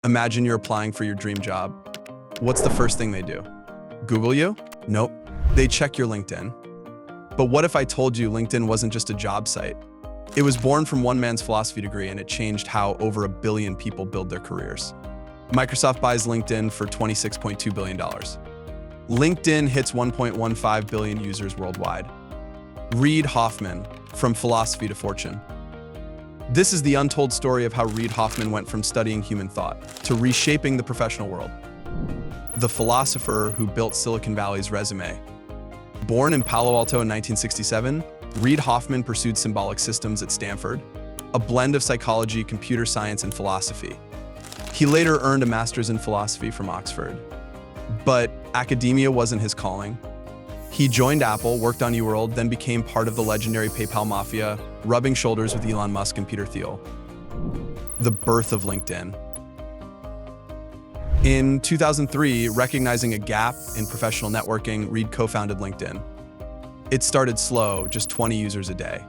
Imagine you're applying for your dream job. What's the first thing they do? Google you? Nope. They check your LinkedIn. But what if I told you LinkedIn wasn't just a job site? It was born from one man's philosophy degree, and it changed how over 1 billion people build their careers. Microsoft buys LinkedIn for $26.2 billion. LinkedIn hits 1.15 billion users worldwide. Reid Hoffman, from philosophy to fortune. This is the untold story of how Reid Hoffman went from studying human thought to reshaping the professional world. The philosopher who built Silicon Valley's resume. Born in Palo Alto in 1967, Reid Hoffman pursued symbolic systems at Stanford, a blend of psychology, computer science, and philosophy. He later earned a master's in philosophy from Oxford. But academia wasn't his calling. He joined Apple, worked on eWorld, then became part of the legendary PayPal Mafia, rubbing shoulders with Elon Musk and Peter Thiel. The birth of LinkedIn. In 2003, recognizing a gap in professional networking, Reid co-founded LinkedIn. It started slow, just 20 users a day.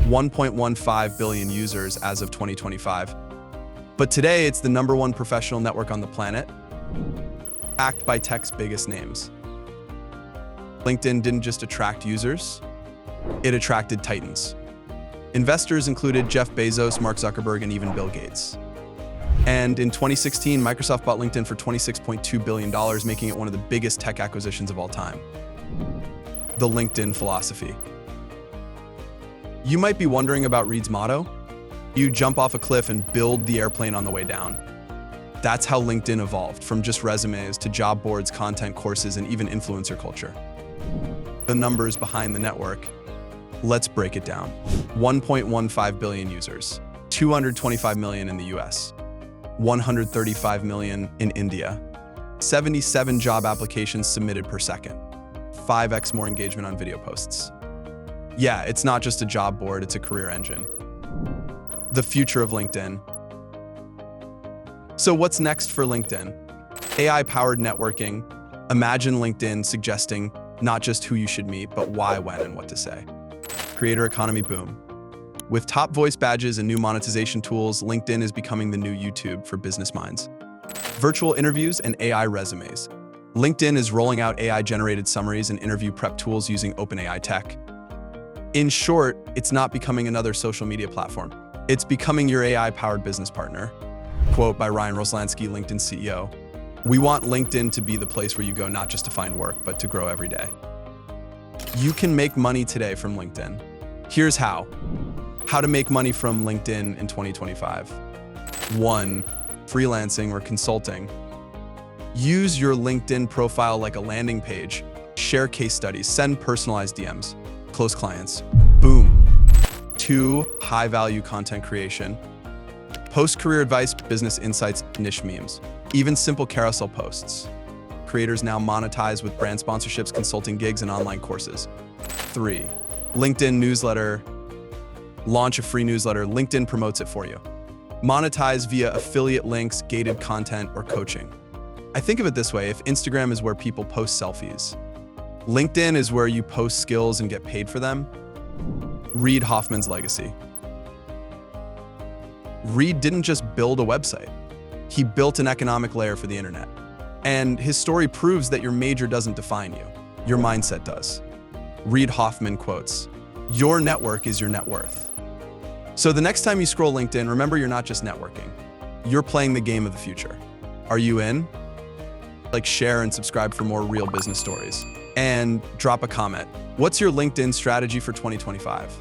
1.15 billion users as of 2025. But today, it's the #1 professional network on the planet, backed by tech's biggest names. LinkedIn didn't just attract users, it attracted titans. Investors included Jeff Bezos, Mark Zuckerberg, and even Bill Gates. And in 2016, Microsoft bought LinkedIn for $26.2 billion, making it one of the biggest tech acquisitions of all time. The LinkedIn philosophy. You might be wondering about Reid's motto. You jump off a cliff and build the airplane on the way down. That's how LinkedIn evolved, from just resumes to job boards, content, courses, and even influencer culture. The numbers behind the network. Let's break it down. 1.15 billion users, 225 million in the US, 135 million in India, 77 job applications submitted per second, 5x more engagement on video posts. Yeah, it's not just a job board, it's a career engine. The future of LinkedIn. So what's next for LinkedIn? AI-powered networking. Imagine LinkedIn suggesting not just who you should meet, but why, when, and what to say. Creator economy boom. With top voice badges and new monetization tools, LinkedIn is becoming the new YouTube for business minds. Virtual interviews and AI resumes. LinkedIn is rolling out AI-generated summaries and interview prep tools using OpenAI tech. In short, it's not becoming another social media platform. It's becoming your AI-powered business partner. Quote by Ryan Roslansky, LinkedIn CEO. We want LinkedIn to be the place where you go not just to find work, but to grow every day. You can make money today from LinkedIn. Here's how. How to make money from LinkedIn in 2025. 1. Freelancing or consulting. Use your LinkedIn profile like a landing page. Share case studies. Send personalized DMs. Close clients. Boom. 2. High-value content creation. Post career advice, business insights, niche memes. Even simple carousel posts. Creators now monetize with brand sponsorships, consulting gigs, and online courses. 3. LinkedIn newsletter. Launch a free newsletter. LinkedIn promotes it for you. Monetize via affiliate links, gated content, or coaching. I think of it this way: if Instagram is where people post selfies, LinkedIn is where you post skills and get paid for them. Reid Hoffman's legacy. Reid didn't just build a website. He built an economic layer for the internet. And his story proves that your major doesn't define you. Your mindset does. Reid Hoffman quotes, "Your network is your net worth." So the next time you scroll LinkedIn, remember you're not just networking. You're playing the game of the future. Are you in? Like, share and subscribe for more real business stories. And drop a comment. What's your LinkedIn strategy for 2025?